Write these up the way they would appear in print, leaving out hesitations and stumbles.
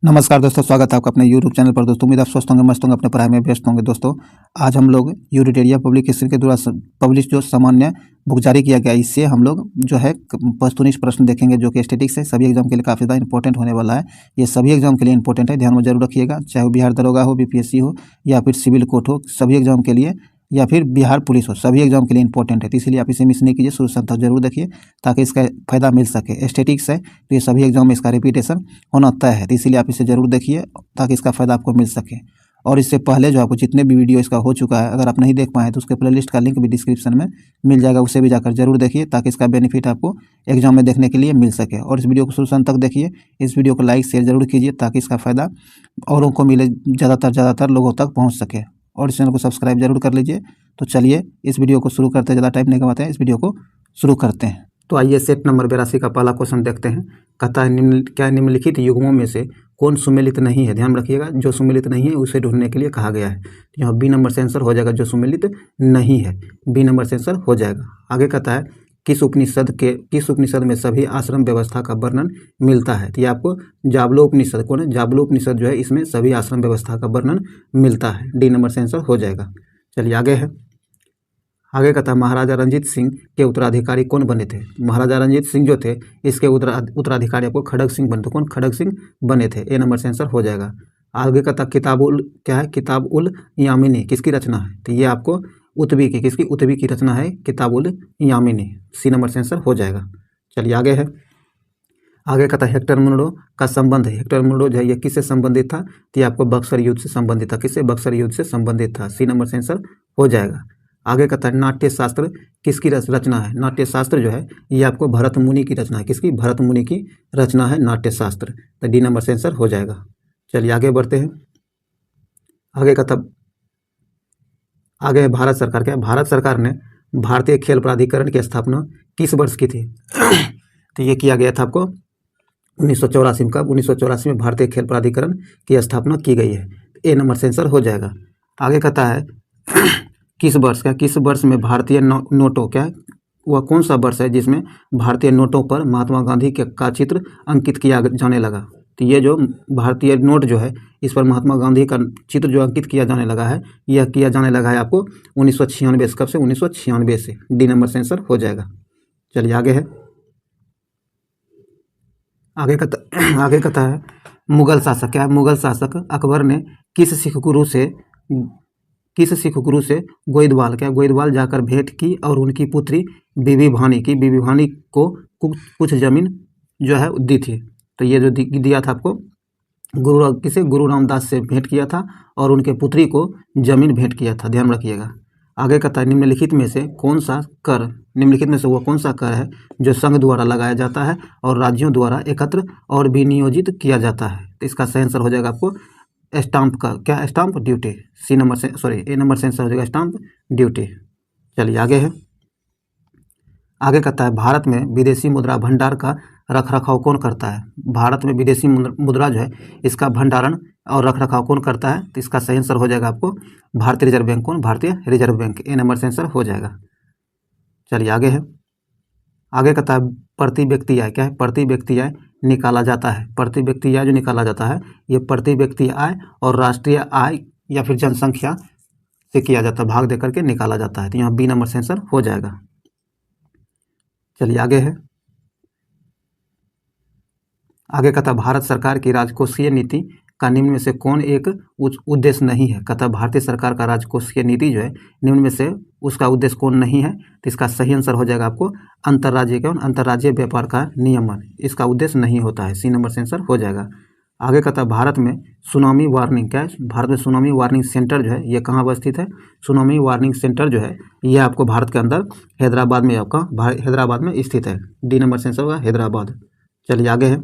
नमस्कार दोस्तों, स्वागत है आपका अपने यूट्यूब चैनल पर। दोस्तों उम्मीद आप स्वस्थ होंगे, मस्त होंगे, अपने पढ़ाई में व्यस्त होंगे। दोस्तों आज हम लोग यूनिटेरिया पब्लिकेशन के द्वारा पब्लिश जो सामान्य बुक जारी किया गया, इससे हम लोग जो है वस्तुनिष्ठ प्रश्न देखेंगे, जो कि स्टैटिक्स है। सभी एग्जाम के लिए काफ़ी ज़्यादा इंपॉर्टेंट होने वाला है। ये सभी एग्जाम के लिए इंपॉर्टेंट है, ध्यान में जरूर रखिएगा। चाहे वो बिहार दरोगा हो, बीपीएससी हो, या फिर सिविल कोर्ट हो, सभी एग्जाम के लिए, या फिर बिहार पुलिस हो, सभी एग्जाम के लिए इंपॉर्टेंट है। तो इसलिए आप इसे मिस नहीं कीजिए, शुरू से अंत तक जरूर देखिए, ताकि इसका फायदा मिल सके। स्टैटिक्स है तो ये सभी एग्जाम में इसका रिपीटेशन होना तय है, तो इसीलिए आप इसे जरूर देखिए ताकि इसका फायदा आपको मिल सके। और इससे पहले जो आपको जितने भी वीडियो इसका हो चुका है, अगर आप नहीं देख पाए तो उसके प्लेलिस्ट का लिंक भी डिस्क्रिप्शन में मिल जाएगा, उसे भी जाकर जरूर देखिए, ताकि इसका बेनिफिट आपको एग्जाम में देखने के लिए मिल सके। और इस वीडियो को शुरू से अंत तक देखिए, इस वीडियो को लाइक शेयर जरूर कीजिए, ताकि इसका फायदा औरों को मिले, ज़्यादातर लोगों तक पहुँच सके। और इस चैनल को सब्सक्राइब जरूर कर लीजिए। तो चलिए इस वीडियो को शुरू करते हैं, ज़्यादा टाइम नहीं गवाते हैं, इस वीडियो को शुरू करते हैं। तो आइए सेट नंबर 82 का पहला क्वेश्चन देखते हैं। कहता है निम्नलिखित युग्मों में से कौन सुमेलित नहीं है। ध्यान रखिएगा, जो सुमेलित नहीं है उसे ढूंढने के लिए कहा गया है। तो यहाँ बी नंबर से आंसर हो जाएगा, जो सुमेलित नहीं है, बी नंबर से आंसर हो जाएगा। आगे कहता है किस उपनिषद में सभी आश्रम व्यवस्था का वर्णन मिलता है। तो ये आपको जाबलोपनिषद, कौन है, जाबलोपनिषद जो है, इसमें सभी आश्रम व्यवस्था का वर्णन मिलता है। डी नंबर से आंसर हो जाएगा। चलिए आगे है। आगे कहता है महाराजा रंजीत सिंह के उत्तराधिकारी कौन बने थे। महाराजा रंजीत सिंह जो थे, इसके उत्तराधिकारी आपको खड़ग सिंह बने थे। कौन, खड़ग सिंह बने थे। ए नंबर से आंसर हो जाएगा। आगे कहता किताबुल क्या है, किताबुल यामिनी किसकी रचना है। तो ये आपको उत्बी की, किसकी, उत्बी की रचना है किताबुल यामिनी। सी नंबर से आंसर हो जाएगा। चलिए आगे है। आगे कहता है हेक्टर मुनरो का संबंध है। हेक्टर मुनरो जो है, ये किससे संबंधित था। तो ये आपको बक्सर युद्ध से संबंधित था। किससे, बक्सर युद्ध से संबंधित था। सी नंबर से आंसर हो जाएगा। आगे कहता है नाट्य शास्त्र किसकी रचना है। नाट्य शास्त्र जो है, ये आपको भरत मुनि की रचना है। किसकी, भरत मुनि की रचना है नाट्य शास्त्र। तो डी नंबर से आंसर हो जाएगा। चलिए आगे बढ़ते हैं। आगे कहता आगे है भारत सरकार। क्या, भारत सरकार ने भारतीय खेल प्राधिकरण की स्थापना किस वर्ष की थी। तो ये किया गया था आपको 1984 में। कब, 1984 में भारतीय खेल प्राधिकरण की स्थापना की गई है। ए नंबर से आंसर हो जाएगा। आगे कहता है किस वर्ष, क्या, किस वर्ष में भारतीय नोटों, क्या, वह कौन सा वर्ष है जिसमें भारतीय नोटों पर महात्मा गांधी का चित्र अंकित किया जाने लगा। तो ये जो भारतीय नोट जो है, इस पर महात्मा गांधी का चित्र जो अंकित किया जाने लगा है, यह किया जाने लगा है आपको 1996 से। कब से, 1996 से। डी नंबर से आंसर हो जाएगा। चलिए आगे है। आगे कहता है मुगल शासक, क्या है, मुगल शासक अकबर ने किस सिख गुरु से गोइदवाल, क्या, गोइदवाल जाकर भेंट की और उनकी पुत्री बीबी भानी को कुछ जमीन जो है दी थी। तो ये जो दिया था आपको, गुरु रामदास से भेंट किया था और उनके पुत्री को जमीन भेंट किया था। ध्यान रखिएगा। आगे कहता है निम्नलिखित में से वो कौन सा कर है जो संघ द्वारा लगाया जाता है और राज्यों द्वारा एकत्र और विनियोजित किया जाता है। तो इसका सही आंसर हो जाएगा आपको स्टाम्प का, क्या, स्टाम्प ड्यूटी। ए नंबर से आंसर हो जाएगा स्टाम्प ड्यूटी। चलिए आगे है। आगे कहता है भारत में विदेशी मुद्रा भंडार का रख रखाव कौन करता है। भारत में विदेशी मुद्रा जो है, इसका भंडारण और रख रखाव कौन करता है। तो इसका सही आंसर हो जाएगा आपको भारतीय रिजर्व बैंक। कौन, भारतीय रिजर्व बैंक। ए नंबर से आंसर हो जाएगा। चलिए आगे है। आगे कहता है प्रति व्यक्ति आय, क्या है, प्रति व्यक्ति आय निकाला जाता है। प्रति व्यक्ति आय जो निकाला जाता है, ये प्रति व्यक्ति आय और राष्ट्रीय आय या फिर जनसंख्या से किया जाता है, भाग दे करके निकाला जाता है। तो यहाँ बी नंबर से आंसर हो जाएगा। चलिए आगे है। आगे कहता भारत सरकार की राजकोषीय नीति का निम्न में से कौन एक उद्देश्य नहीं है। कहता भारतीय सरकार का राजकोषीय नीति जो है, निम्न में से उसका उद्देश्य कौन नहीं है। तो इसका सही आंसर हो जाएगा आपको अंतर्राज्यीय व्यापार का नियमन, इसका उद्देश्य नहीं होता है। सी नंबर से आंसर हो जाएगा। आगे कहता भारत में सुनामी वार्निंग, क्या है, भारत में सुनामी वार्निंग सेंटर जो है, ये कहाँ अवस्थित है। सुनामी वार्निंग सेंटर जो है, यह आपको भारत के अंदर हैदराबाद में स्थित है। डी नंबर से आंसर होगा हैदराबाद। चलिए आगे है।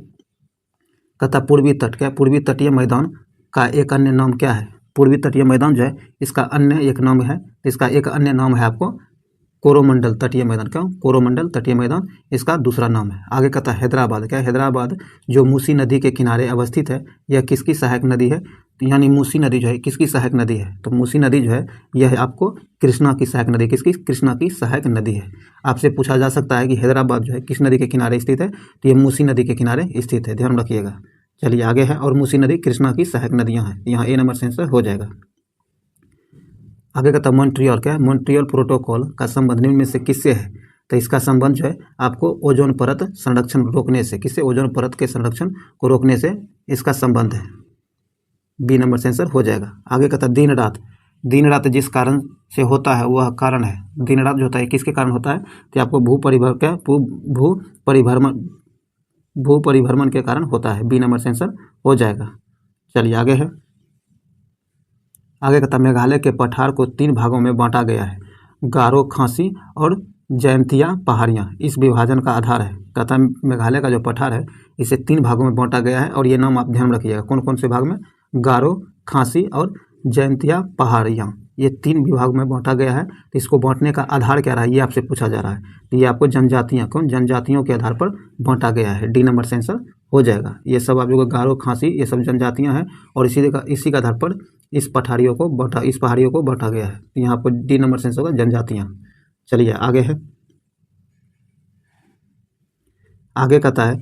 कहता पूर्वी तट, क्या, पूर्वी तटीय मैदान का एक अन्य नाम क्या है। पूर्वी तटीय मैदान जो है, इसका अन्य एक नाम है, इसका एक अन्य नाम है आपको कोरोमंडल तटीय मैदान। क्यों, कोरोमंडल तटीय मैदान इसका दूसरा नाम है। आगे कहता है हैदराबाद, क्या, हैदराबाद जो मूसी नदी के किनारे अवस्थित है, यह किसकी सहायक नदी है। यानी मूसी नदी जो है किसकी सहायक नदी है। तो मूसी नदी जो है, यह आपको कृष्णा की सहायक नदी, किसकी, कृष्णा की सहायक नदी है। आपसे पूछा जा सकता है कि हैदराबाद जो है किस नदी के किनारे स्थित है। तो ये मूसी नदी के किनारे स्थित है, ध्यान रखिएगा। चलिए आगे है, और मूसी नदी कृष्णा की सहायक नदियाँ हैं। यहाँ ए नंबर से आंसर हो जाएगा। आगे कहता है मॉन्ट्रियल, क्या है, मॉन्ट्रियल प्रोटोकॉल का संबंध निम्न में से किससे है? तो इसका संबंध जो है आपको ओजोन परत संरक्षण रोकने से, किससे? ओजोन परत के संरक्षण को रोकने से इसका संबंध है। बी नंबर से आंसर हो जाएगा। आगे कहता है दिन रात, दिन रात जिस कारण से होता है वह कारण है, दिन रात जो होता है किसके कारण होता है? तो आपको भू परिभ्रमण के कारण होता है। बी नंबर से आंसर हो जाएगा। चलिए आगे है, आगे कहता है मेघालय के पठार को 3 भागों में बांटा गया है, गारो, खासी और जयंतिया पहाड़ियाँ इस विभाजन का आधार है। कहता है मेघालय का जो पठार है इसे 3 भागों में बांटा गया है, और ये नाम आप ध्यान में रखिएगा। कौन कौन से भाग में? गारो, खासी और जयंतिया पहाड़ियाँ, ये 3 विभाग में बांटा गया है। तो इसको बांटने का आधार क्या रहा है, ये आपसे पूछा जा रहा है। तो ये आपको जनजातियाँ, कौन? जनजातियों के आधार पर बांटा गया है। डी नंबर से आंसर हो जाएगा। ये सब आप लोग गारो, खासी, ये सब जनजातियाँ हैं, और इसी के आधार पर इस पहाड़ियों को बांटा गया है। यहाँ पर डी नंबर से आंसर होगा जनजातियाँ। चलिए आगे है, आगे कहता है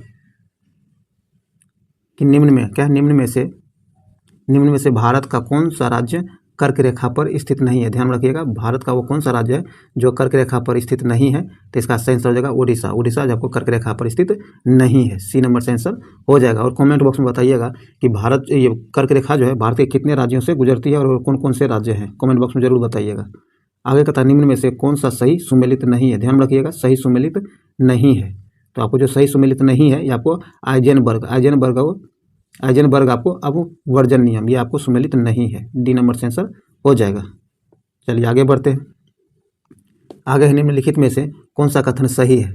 कि निम्न में से भारत का कौन सा राज्य कर्क रेखा पर स्थित नहीं है? ध्यान रखिएगा, भारत का वो कौन सा राज्य है जो कर्क रेखा पर स्थित नहीं है? तो इसका सही आंसर हो जाएगा उड़ीसा। उड़ीसा जब आपको कर्क रेखा पर स्थित नहीं है। सी नंबर से आंसर हो जाएगा। और कमेंट बॉक्स में बताइएगा कि भारत, ये कर्क रेखा जो है भारत के कितने राज्यों से गुजरती है और कौन कौन से राज्य हैं, कमेंट बॉक्स में जरूर बताइएगा। आगे कहता है निम्न में से कौन सा सही सुमेलित नहीं है? ध्यान रखिएगा, सही सुमेलित नहीं है। तो आपको जो सही सुमेलित नहीं है, ये आपको आइजेनबर्ग आपको अब वर्जन नियम, ये आपको सुमेलित नहीं है। डी नंबर से आंसर हो जाएगा। चलिए आगे बढ़ते हैं। आगे है निम्नलिखित में से कौन सा कथन सही है?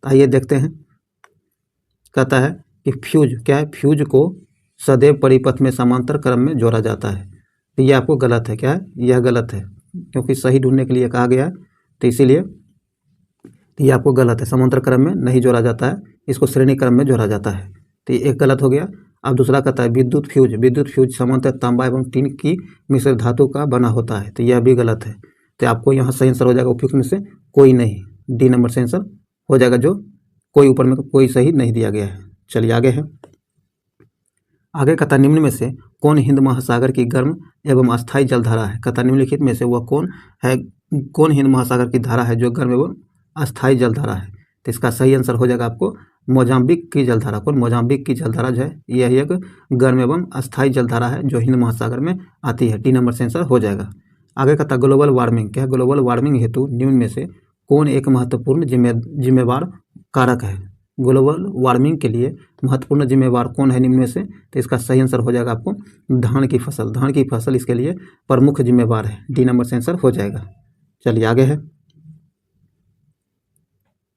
आइए देखते हैं। कहता है कि फ्यूज, क्या है, फ्यूज को सदैव परिपथ में समांतर क्रम में जोड़ा जाता है। तो ये आपको गलत है। क्या है? यह गलत है, क्योंकि सही ढूंढने के लिए कहा गया है, तो इसीलिए ये आपको गलत है। समांतर क्रम में नहीं जोड़ा जाता है, इसको श्रेणी क्रम में जोड़ा जाता है। तो ये एक गलत हो गया। अब दूसरा कहता है विद्युत फ्यूज सामान्यतः तांबा एवं टीन की मिश्र धातु का बना होता है। तो यह भी गलत है। तो आपको यहाँ सही आंसर हो जाएगा उपयुक्त में से कोई नहीं। डी नंबर से आंसर हो जाएगा, जो कोई ऊपर में कोई सही नहीं दिया गया है। चलिए आगे है, आगे कहता निम्न में से कौन हिंद महासागर की गर्म एवं अस्थायी जलधारा है? कहता निम्नलिखित में से वह कौन है, कौन हिंद महासागर की धारा है जो गर्म एवं अस्थायी जलधारा है? तो इसका सही आंसर हो जाएगा आपको मोजाम्बिक की जलधारा। कौन? मोजाम्बिक की जलधारा जो है यह एक गर्म एवं अस्थायी जलधारा है जो हिंद महासागर में आती है। डी नंबर से आंसर हो जाएगा। आगे कहता ग्लोबल वार्मिंग, क्या है, ग्लोबल वार्मिंग हेतु निम्न में से कौन एक महत्वपूर्ण जिम्मेवार कारक है? ग्लोबल वार्मिंग के लिए महत्वपूर्ण जिम्मेवार कौन है निम्न में से? तो इसका सही आंसर हो जाएगा आपको धान की फसल। धान की फसल इसके लिए प्रमुख जिम्मेवार है। डी नंबर से आंसर हो जाएगा। चलिए आगे है,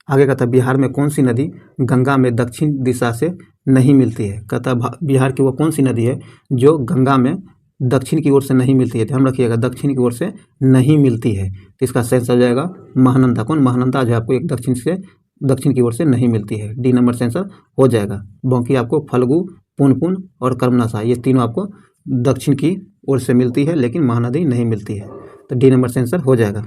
आगे कहता है बिहार में कौन सी नदी गंगा में दक्षिण दिशा से नहीं मिलती है? कहता बिहार की वो कौन सी नदी है जो गंगा में दक्षिण की ओर से नहीं मिलती है? ध्यान रखिएगा, दक्षिण की ओर से नहीं मिलती है। तो इसका सही आंसर हो जाएगा महानंदा। कौन? महानंदा जो आपको एक दक्षिण की ओर से नहीं मिलती है। डी नंबर से आंसर हो जाएगा। बाकी आपको फल्गु, पुनपुन और कर्मनाशा, ये तीनों आपको दक्षिण की ओर से मिलती है, लेकिन महानदी नहीं मिलती है। तो डी नंबर से आंसर हो जाएगा,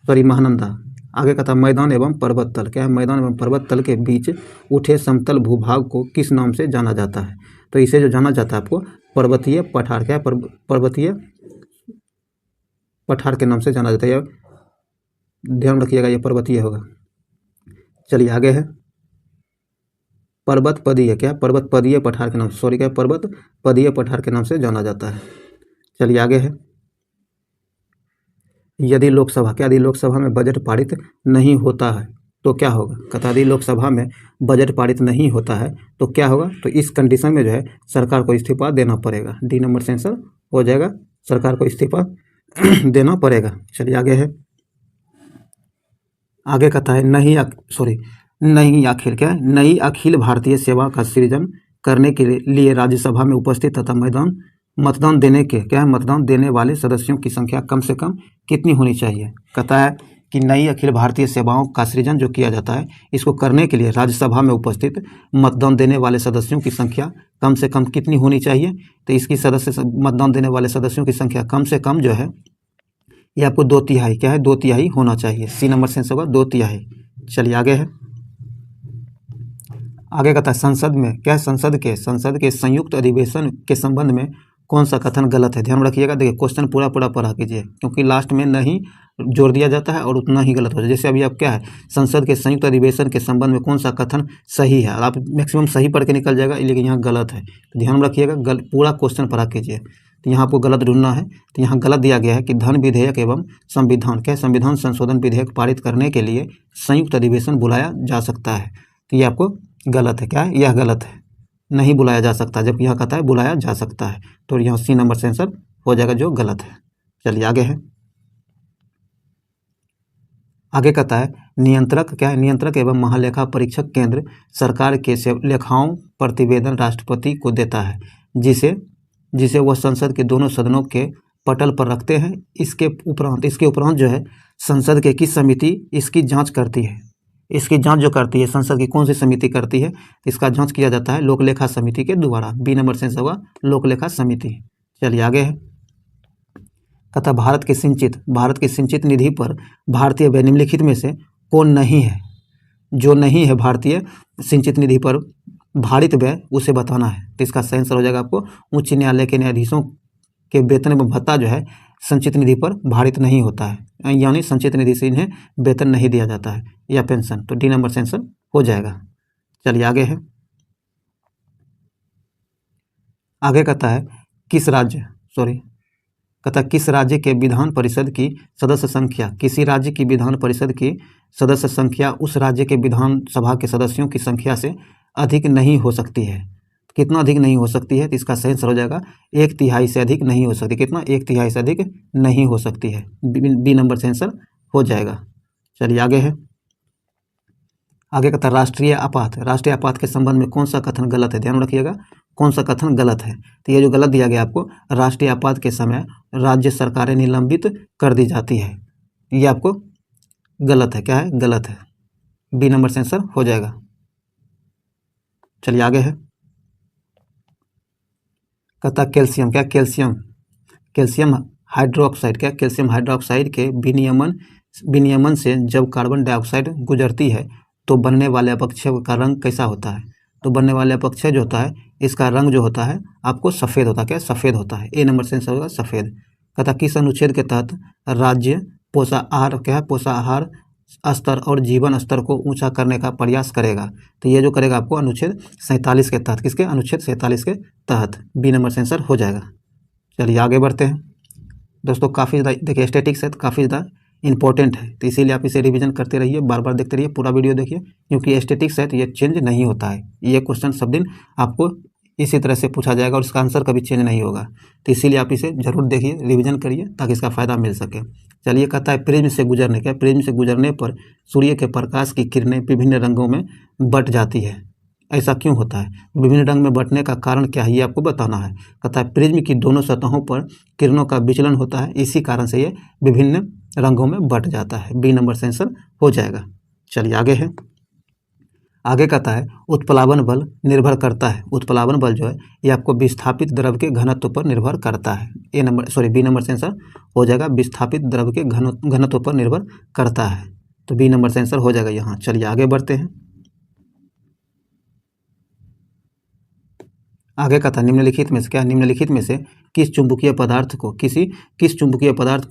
सॉरी महानंदा। आगे कहता मैदान एवं पर्वत तल, क्या है, मैदान एवं पर्वत तल के बीच उठे समतल भूभाग को किस नाम से जाना जाता है? तो इसे जो जाना जाता है आपको पर्वतीय पठार, क्या है, पर्वतीय पठार के नाम से जाना जाता है। ध्यान रखिएगा, ये पर्वतीय होगा। चलिए आगे है, पर्वतपदीय, क्या, पर्वतपदीय पठार के नाम, सॉरी क्या, पर्वतपदीय पठार के नाम से जाना जाता है। चलिए आगे है, यदि लोकसभा में बजट पारित नहीं होता है तो क्या होगा? कहता यदि लोकसभा में बजट पारित नहीं होता है तो क्या होगा? तो इस कंडीशन में जो है सरकार को इस्तीफा देना पड़ेगा। डी नंबर से आंसर हो जाएगा, सरकार को इस्तीफा देना पड़ेगा। चलिए आगे है, आगे कहता है नई अखिल भारतीय सेवा का सृजन करने के लिए राज्यसभा में उपस्थित तथा मतदान देने वाले सदस्यों की संख्या कम से कम कितनी होनी चाहिए? कहता है कि नई अखिल भारतीय सेवाओं का सृजन जो किया जाता है, इसको करने के लिए राज्यसभा में उपस्थित मतदान देने वाले सदस्यों की संख्या कम से कम कितनी होनी चाहिए? तो इसकी मतदान देने वाले सदस्यों की संख्या कम से कम जो है ये आपको 2/3, क्या है, 2/3 होना चाहिए। सी नंबर से होगा 2/3। चलिए आगे है, आगे कहता है संसद में क्या है, संसद के संयुक्त अधिवेशन के संबंध में कौन सा कथन गलत है। ध्यान रखिएगा, देखिए क्वेश्चन पूरा पढ़ा कीजिए, क्योंकि लास्ट में नहीं जोड़ दिया जाता है और उतना ही गलत हो जाए। जैसे अभी आप क्या है, संसद के संयुक्त अधिवेशन के संबंध में कौन सा कथन सही है, आप मैक्सिमम सही पढ़ के निकल जाएगा, लेकिन यहाँ गलत है। तो ध्यान रखिएगा, पूरा क्वेश्चन पढ़ा कीजिए। तो यहाँ आपको गलत ढूंढना है। तो यहाँ गलत दिया गया है कि धन विधेयक एवं संविधान क्या संविधान संशोधन विधेयक पारित करने के लिए संयुक्त अधिवेशन बुलाया जा सकता है। तो ये आपको गलत है, क्या है, यह गलत है, नहीं बुलाया जा सकता, जबकि यहाँ कहता है बुलाया जा सकता है। तो यहाँ सी नंबर से आंसर हो जाएगा जो गलत है। चलिए आगे है, आगे कहता है नियंत्रक क्या है, नियंत्रक एवं महालेखा परीक्षक केंद्र सरकार के लेखाओं प्रतिवेदन राष्ट्रपति को देता है, जिसे वह संसद के दोनों सदनों के पटल पर रखते हैं। इसके उपरांत जो है संसद के किस समिति इसकी जांच करती है। इसकी जांच जो करती है संसद की कौन सी समिति करती है, इसका जांच किया जाता है लोकलेखा समिति के द्वारा। बी नंबर से होगा लोकलेखा समिति। चलिए आगे है, कहता भारत की सिंचित निधि पर भारतीय व्यय निम्नलिखित में से कौन नहीं है। जो नहीं है भारतीय सिंचित निधि पर भारित व्यय उसे बताना है। तो इसका सही आंसर हो जाएगा आपको उच्च न्यायालय के न्यायाधीशों के वेतन एवं भत्ता जो है संचित निधि पर भारित नहीं होता है, यानी संचित निधि से इन्हें वेतन नहीं दिया जाता है या पेंशन। तो डी नंबर से आंसर हो जाएगा। चलिए आगे है, आगे कहता है किस राज्य के विधान परिषद की सदस्य संख्या, किसी राज्य की विधान परिषद की सदस्य संख्या उस राज्य के विधानसभा के सदस्यों की संख्या से अधिक नहीं हो सकती है। कितना अधिक नहीं हो सकती है, तो इसका सही आंसर हो जाएगा 1/3 से अधिक नहीं हो सकती। कितना, 1/3 से अधिक नहीं हो सकती है। बी नंबर से आंसर हो जाएगा। चलिए आगे है, आगे कहता है राष्ट्रीय आपात के संबंध में कौन सा कथन गलत है। ध्यान रखिएगा, कौन सा कथन गलत है। तो ये जो गलत दिया गया आपको, राष्ट्रीय आपात के समय राज्य सरकारें निलंबित कर दी जाती है, ये आपको गलत है। क्या है, गलत है। बी नंबर से आंसर हो जाएगा। चलिए आगे है, कहता कैल्शियम कैल्शियम हाइड्रोक्साइड के विनियमन से जब कार्बन डाइऑक्साइड गुजरती है तो बनने वाले अपक्षय का रंग कैसा होता है। तो बनने वाले अपक्षय जो होता है इसका रंग जो होता है आपको सफ़ेद होता है। क्या, सफ़ेद होता है। ए नंबर से आंसर होगा सफ़ेद। कहता किस अनुच्छेद के तहत राज्य पोषाहार स्तर और जीवन स्तर को ऊंचा करने का प्रयास करेगा। तो ये जो करेगा आपको अनुच्छेद 47 के तहत, किसके, अनुच्छेद 47 के तहत। बी नंबर से आंसर हो जाएगा। चलिए आगे बढ़ते हैं दोस्तों। काफ़ी ज़्यादा देखिए स्टैटिक्स है तो काफ़ी ज़्यादा इंपॉर्टेंट है, तो इसीलिए आप इसे रिवीजन करते रहिए, बार बार देखते रहिए, पूरा वीडियो देखिए, क्योंकि स्टैटिक्स है तो ये चेंज नहीं होता है। ये क्वेश्चन सब दिन आपको इसी तरह से पूछा जाएगा और इसका आंसर कभी चेंज नहीं होगा। तो इसीलिए आप इसे जरूर देखिए, रिवीजन करिए ताकि इसका फ़ायदा मिल सके। चलिए कहता है प्रिज्म से गुजरने पर सूर्य के प्रकाश की किरणें विभिन्न रंगों में बट जाती है, ऐसा क्यों होता है। विभिन्न रंग में बटने का कारण क्या है, ये आपको बताना है। कहता है प्रिज्म की दोनों सतहों पर किरणों का विचलन होता है, इसी कारण से ये विभिन्न रंगों में बट जाता है। बी नंबर से आंसर हो जाएगा। चलिए आगे है, आगे कहता है उत्प्लावन बल निर्भर करता है। उत्प्लावन बल जो है ये आपको विस्थापित द्रव के घनत्व पर निर्भर करता है। बी नंबर से आंसर हो जाएगा, विस्थापित द्रव के घनत्व पर निर्भर करता है। तो बी नंबर से आंसर हो जाएगा यहाँ। चलिए आगे बढ़ते हैं, आगे कहता है निम्नलिखित में से किस चुंबकीय पदार्थ को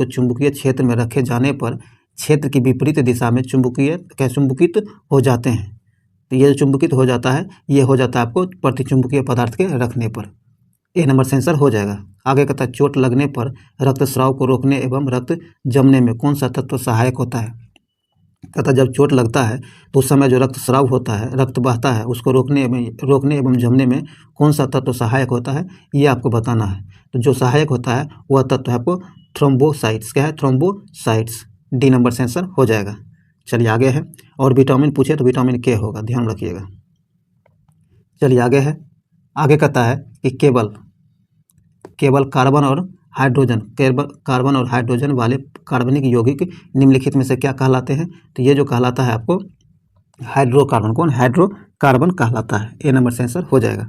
चुंबकीय क्षेत्र में रखे जाने पर क्षेत्र की विपरीत दिशा में चुंबकित हो जाते हैं। तो ये जो चुंबकित हो जाता है ये हो जाता है आपको प्रतिचुंबकीय पदार्थ के रखने पर। ए नंबर से आंसर हो जाएगा। आगे कहता है चोट लगने पर रक्तस्राव को रोकने एवं रक्त जमने में कौन सा तत्व सहायक होता है। कहता जब चोट लगता है तो उस समय जो रक्तस्राव होता है, रक्त बहता है, उसको रोकने एवं जमने में कौन सा तत्व सहायक होता है, ये आपको बताना है। तो जो सहायक होता है वह तत्व है आपको थ्रोम्बोसाइट्स। क्या है, थ्रोम्बोसाइट्स। डी नंबर से आंसर हो जाएगा। चलिए आगे है, और विटामिन पूछे तो विटामिन के होगा, ध्यान रखिएगा। चलिए आगे है, आगे कहता है कि केवल कार्बन और हाइड्रोजन वाले कार्बनिक यौगिक निम्नलिखित में से क्या कहलाते हैं। तो ये जो कहलाता है आपको हाइड्रोकार्बन कहलाता है। ए नंबर से आंसर हो जाएगा।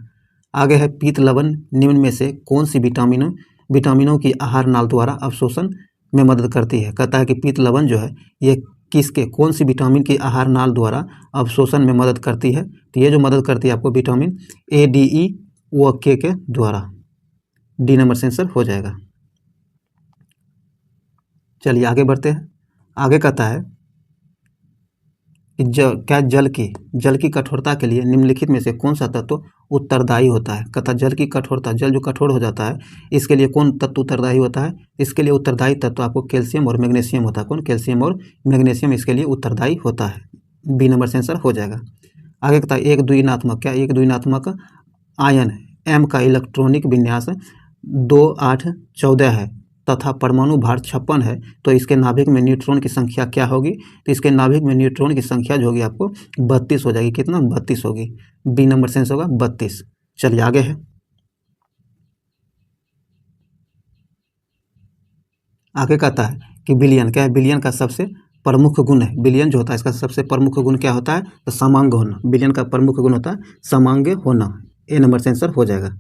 आगे है पीत लवण निम्न में से कौन सी विटामिनों की आहार नाल द्वारा अवशोषण में मदद करती है। कहता है कि पीत लवण जो है ये किसके कौन सी विटामिन की आहार नाल द्वारा अवशोषण में मदद करती है? तो ये जो मदद करती है आपको विटामिन ए, डी, ई व के द्वारा। डी नंबर से आंसर हो जाएगा। चलिए आगे बढ़ते हैं। आगे कहता है कि क्या जल की कठोरता के लिए निम्नलिखित में से कौन सा तत्व उत्तरदायी होता है? कहता जल की कठोरता, जल जो कठोर हो जाता है इसके लिए कौन तत्व उत्तरदायी होता है? इसके लिए उत्तरदायी तत्व आपको कैल्शियम और मैग्नीशियम होता है। कौन? कैल्शियम और मैग्नीशियम इसके लिए उत्तरदायी होता है। बी नंबर से आंसर हो जाएगा। आगे कहता है एक द्विनात्मक, क्या एक द्विनात्मक आयन एम का इलेक्ट्रॉनिक विन्यास 2, 8, 14 है तथा परमाणु भार 56 है, तो इसके नाभिक में न्यूट्रॉन की संख्या क्या होगी? तो इसके नाभिक में न्यूट्रॉन की संख्या जो होगी आपको 32 हो जाएगी। कितना? 32 होगी। बी नंबर से आंसर होगा 32। चलिए आगे है। आगे कहता है कि विलयन, क्या है? विलयन का सबसे प्रमुख गुण है, विलयन जो होता है इसका सबसे प्रमुख गुण क्या होता है? तो समांग होना। विलयन का प्रमुख गुण होता है समांग होना। ए नंबर से आंसर हो जाएगा।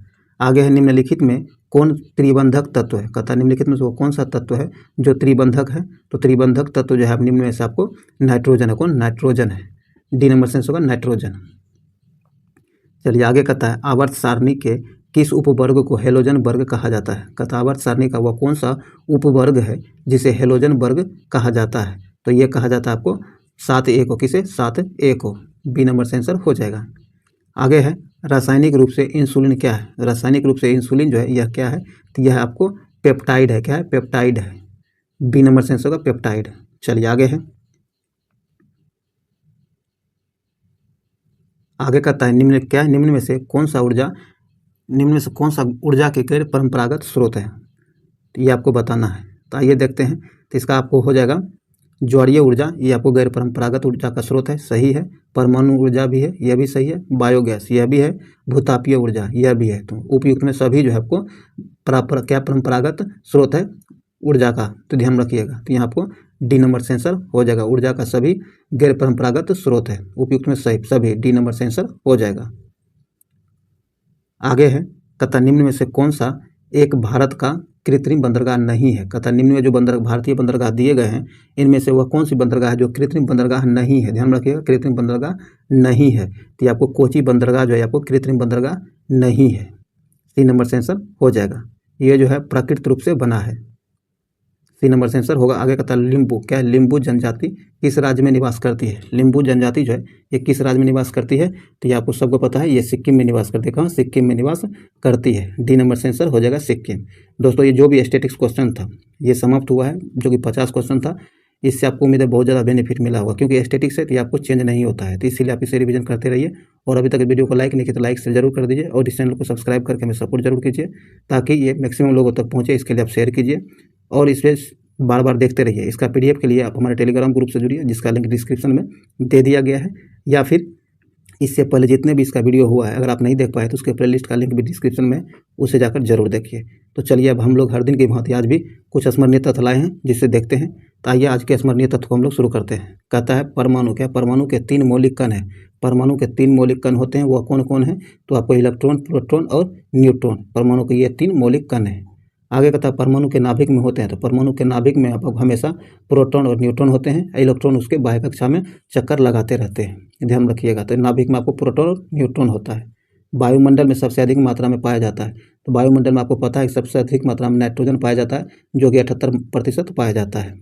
आगे है निम्नलिखित में कौन त्रिबंधक तत्व है? कहता है निम्नलिखित में से वो कौन सा तत्व है जो त्रिबंधक है? तो त्रिबंधक तत्व जो है निम्न में से आपको नाइट्रोजन है। कौन? नाइट्रोजन है। डी नंबर से आंसर होगा नाइट्रोजन। चलिए आगे कहता है आवर्त सारणी के किस उपवर्ग को हेलोजन वर्ग कहा जाता है? कहता आवर्त सारणी का वह कौन सा उपवर्ग है जिसे हेलोजन वर्ग कहा जाता है? तो ये कहा जाता है आपको 7A को। किसे? 7A को। बी नंबर से आंसर हो जाएगा। आगे है रासायनिक रूप से इंसुलिन क्या है? रासायनिक रूप से इंसुलिन जो है यह क्या है? तो यह आपको पेप्टाइड है। क्या है? पेप्टाइड है। बी नंबर से आंसर होगा पेप्टाइड। चलिए आगे है। आगे कहता है निम्न क्या है? निम्न में से कौन सा ऊर्जा के गैर परंपरागत स्रोत है? तो ये आपको बताना है। तो आइए देखते हैं। तो इसका आपको हो जाएगा ज्वारीय ऊर्जा, ये आपको गैर परंपरागत ऊर्जा का स्रोत है, सही है। परमाणु ऊर्जा भी है, यह भी सही है। बायोगैस यह भी है। भूतापीय ऊर्जा यह भी है। तो उपयुक्त में सभी जो है आपको क्या परंपरागत स्रोत है ऊर्जा का, तो ध्यान रखिएगा। तो यहाँ आपको डी नंबर से आंसर हो जाएगा। ऊर्जा का सभी गैर परंपरागत स्रोत है, उपयुक्त में सही सभी। डी नंबर से आंसर हो जाएगा। आगे है कहता निम्न में से कौन सा एक भारत का कृत्रिम बंदरगाह नहीं है? कहता निम्न में जो भारतीय बंदरगाह दिए गए हैं इनमें से वह कौन सी बंदरगाह है जो कृत्रिम बंदरगाह नहीं है? ध्यान रखिएगा, कृत्रिम बंदरगाह नहीं है। तो आपको कोची बंदरगाह जो है आपको कृत्रिम बंदरगाह नहीं है। सी नंबर से आंसर हो जाएगा। ये जो है प्राकृतिक रूप से बना है। सी नंबर से आंसर होगा। आगे कहता लिम्बू, क्या है? लिम्बू जनजाति किस राज्य में निवास करती है? लिम्बू जनजाति जो है ये किस राज्य में निवास करती है? तो ये आपको सबको पता है, ये सिक्किम में निवास करती है। कहाँ? सिक्किम में निवास करती है। डी नंबर से आंसर हो जाएगा सिक्किम। दोस्तों ये जो भी स्टैटिक्स क्वेश्चन था ये समाप्त हुआ है, जो कि 50 क्वेश्चन था। इससे आपको उम्मीद है बहुत ज़्यादा बेनिफिट मिला होगा, क्योंकि स्टैटिक्स है तो ये आपको चेंज नहीं होता है। तो इसीलिए आप इसे रिवीजन करते रहिए। और अभी तक वीडियो को लाइक नहीं किया तो लाइक से जरूर कर दीजिए, और इस चैनल को सब्सक्राइब करके हमें सपोर्ट जरूर कीजिए, ताकि ये मैक्सिमम लोगों तक पहुँचे। इसके लिए आप शेयर कीजिए और इस पर बार बार देखते रहिए। इसका PDF के लिए आप हमारे टेलीग्राम ग्रुप से जुड़िए, जिसका लिंक डिस्क्रिप्शन में दे दिया गया है, या फिर इससे पहले जितने भी इसका वीडियो हुआ है अगर आप नहीं देख पाए तो उसके प्लेलिस्ट का लिंक भी डिस्क्रिप्शन में, उसे जाकर जरूर देखिए। तो चलिए अब हम लोग हर दिन की भांति आज भी कुछ स्मरणीय तथ्य लाए हैं जिससे देखते हैं। तो आइए आज के स्मरणीय तथ्य को हम लोग शुरू करते हैं। कहता है परमाणु, क्या? परमाणु के 3 मौलिक कण हैं। परमाणु के 3 मौलिक कण होते हैं, वह कौन कौन है? तो आपको इलेक्ट्रॉन, प्रोटॉन और न्यूट्रॉन, परमाणु के ये 3 मौलिक कण हैं। आगे कहता है परमाणु के नाभिक में होते हैं। तो परमाणु के नाभिक में आप हमेशा प्रोटॉन और न्यूट्रॉन होते हैं। इलेक्ट्रॉन उसके बाह्य कक्षा में चक्कर लगाते रहते हैं, ध्यान रखिएगा। तो नाभिक में आपको प्रोटॉन और न्यूट्रॉन होता है। वायुमंडल में सबसे अधिक मात्रा में पाया जाता है। तो वायुमंडल में आपको पता है कि सबसे अधिक मात्रा में नाइट्रोजन पाया जाता है, जो कि 78% पाया जाता है।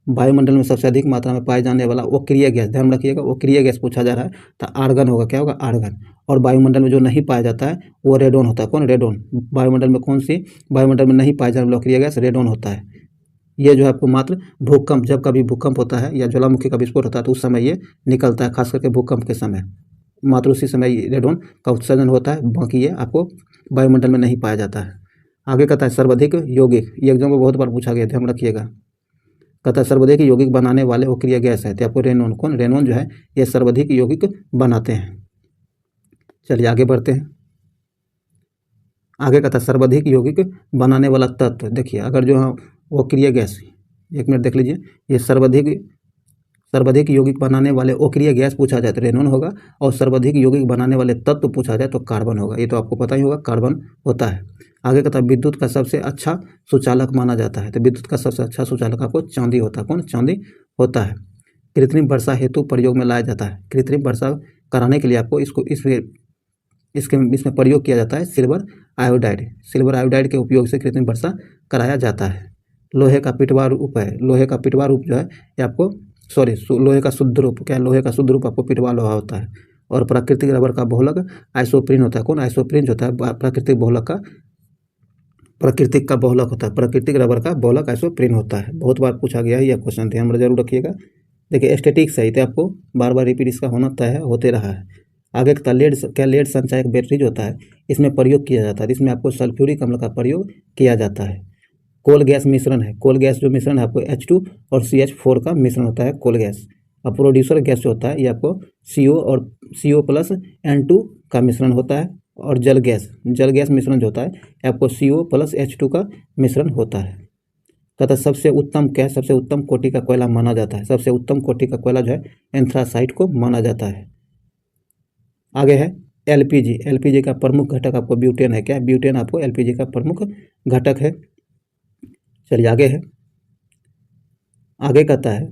वायुमंडल में सबसे अधिक मात्रा में पाए जाने वाला अक्रिय गैस, ध्यान रखिएगा, अक्रिय गैस पूछा जा रहा है तो आर्गन होगा। क्या होगा? आर्गन। और वायुमंडल में जो नहीं पाया जाता है वो रेडोन होता है। कौन? रेडोन। वायुमंडल में कौन सी वायुमंडल में नहीं पाया जाने वाला अक्रिय गैस? रेडोन होता है। ये जो है आपको मात्र भूकंप, जब कभी भूकंप होता है या ज्वालामुखी का विस्फोट होता है तो उस समय ये निकलता है, खास करके भूकंप के समय, मात्र उसी समय रेडोन का उत्सर्जन होता है। बाकी ये आपको वायुमंडल में नहीं पाया जाता है। आगे कहता है सर्वाधिक यौगिक, ये एग्जाम में बहुत बार पूछा गया, ध्यान रखिएगा। कहता है सर्वाधिक यौगिक बनाने वाले अक्रिय गैस है। तो आपको रेनॉन, कौन? रेनॉन जो है ये सर्वाधिक यौगिक बनाते हैं। चलिए आगे बढ़ते हैं। आगे कहता है सर्वाधिक यौगिक बनाने वाला तत्व। देखिए अगर जो वो अक्रिय गैस, 1 मिनट देख लीजिए, ये सर्वाधिक यौगिक बनाने वाले अक्रिय गैस पूछा जाए तो रेनॉन होगा, और सर्वाधिक यौगिक बनाने वाले तत्व पूछा जाए तो कार्बन होगा। ये तो आपको पता ही होगा, कार्बन होता है। आगे कहता है विद्युत का सबसे अच्छा सुचालक माना जाता है। तो विद्युत का सबसे अच्छा सुचालक आपको चांदी होता है। कौन? चांदी होता है। कृत्रिम वर्षा हेतु प्रयोग में लाया जाता है। कृत्रिम वर्षा कराने के लिए आपको इसमें प्रयोग किया जाता है सिल्वर आयोडाइड। सिल्वर आयोडाइड के उपयोग से कृत्रिम वर्षा कराया जाता है। लोहे का पिटवा रूप है। लोहे का पिटवा रूप जो है ये आपको लोहे का शुद्ध रूप क्या है? लोहे का शुद्ध रूप आपको पिटवा लोहा होता है। और प्राकृतिक रबर का बहुलक आइसोप्रीन होता है। कौन? आइसोप्रीन जो होता है प्राकृतिक का बहुलक होता है। प्राकृतिक रबर का बहुलक आइसोप्रीन होता है। बहुत बार पूछा गया है यह क्वेश्चन, ध्यान में जरूर रखिएगा। देखिए स्टैटिक सही थे, आपको बार बार रिपीट इसका होना तय होते रहा है। आगे का लेड संचायक बैटरी जो होता है इसमें प्रयोग किया जाता है। इसमें आपको सल्फ्यूरिक अम्ल का प्रयोग किया जाता है। कोल गैस मिश्रण है। कोल गैस जो मिश्रण है आपको H2 और CH4 का मिश्रण होता है कोल गैस। और प्रोड्यूसर गैस जो होता है ये आपको CO और CO प्लस N2 का मिश्रण होता है। और जल गैस मिश्रण जो होता है आपको CO प्लस H2 का मिश्रण होता है। तथा सबसे उत्तम क्या है? सबसे उत्तम कोटि का कोयला माना जाता है। सबसे उत्तम कोटि का कोयला जो है एंथ्रासाइट को माना जाता है। आगे है LPG। LPG का प्रमुख घटक आपको ब्यूटेन है। क्या? ब्यूटेन आपको LPG का प्रमुख घटक है। चलिए आगे है। आगे कहता है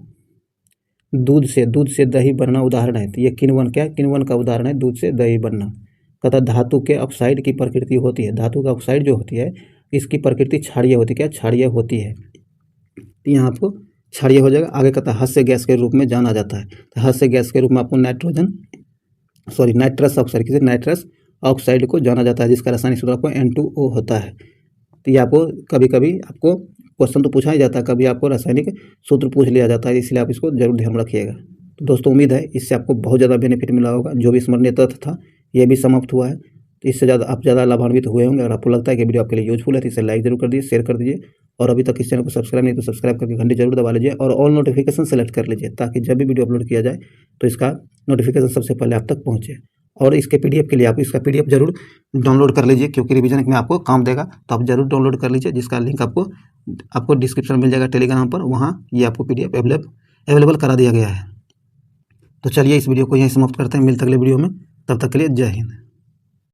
दूध से दही बनना उदाहरण है। तो ये किण्वन क्या है? किण्वन का उदाहरण है दूध से दही बनना। कहता धातु के ऑक्साइड की प्रकृति होती है। धातु का ऑक्साइड जो होती है इसकी प्रकृति क्षारीय होती है। क्या? क्षारीय होती है। तो यहाँ आपको क्षारीय हो जाएगा। आगे कहता है हास्य गैस के रूप में जाना जाता है। तो हास्य गैस के रूप में आपको नाइट्रस ऑक्साइड को जाना जाता है, जिसका रासायनिक सूत्र आपको N2O होता है। तो ये आपको कभी कभी आपको क्वेश्चन तो पूछा ही जाता है, कभी आपको रासायनिक सूत्र पूछ लिया जाता है, इसलिए आप इसको जरूर ध्यान रखिएगा। तो दोस्तों उम्मीद है इससे आपको बहुत ज़्यादा बेनिफिट मिला होगा। जो भी स्मरणीय तथ्य था ये भी समाप्त हुआ है। तो इससे आप ज़्यादा लाभान्वित हुए होंगे। अगर आपको लगता है कि वीडियो आपके लिए यूजफुल है तो इसे लाइक जरूर कर दीजिए, शेयर कर दीजिए। और अभी तक इस चैनल को सब्सक्राइब नहीं तो सब्सक्राइब करके घंटी जरूर दबा लीजिए और ऑल नोटिफिकेशन सेलेक्ट कर लीजिए, ताकि जब भी वीडियो अपलोड किया जाए तो इसका नोटिफिकेशन सबसे पहले आप तक पहुँचे। और इसके PDF के लिए आप इसका PDF जरूर डाउनलोड कर लीजिए, क्योंकि रिवीजन में आपको काम देगा। तो आप जरूर डाउनलोड कर लीजिए, जिसका लिंक आपको डिस्क्रिप्शन में मिल जाएगा टेलीग्राम पर। वहाँ ये आपको PDF अवेलेबल करा दिया गया है। तो चलिए इस वीडियो को यहीं समाप्त करते हैं। मिलते अगले वीडियो में, तब तक के लिए जय हिंद।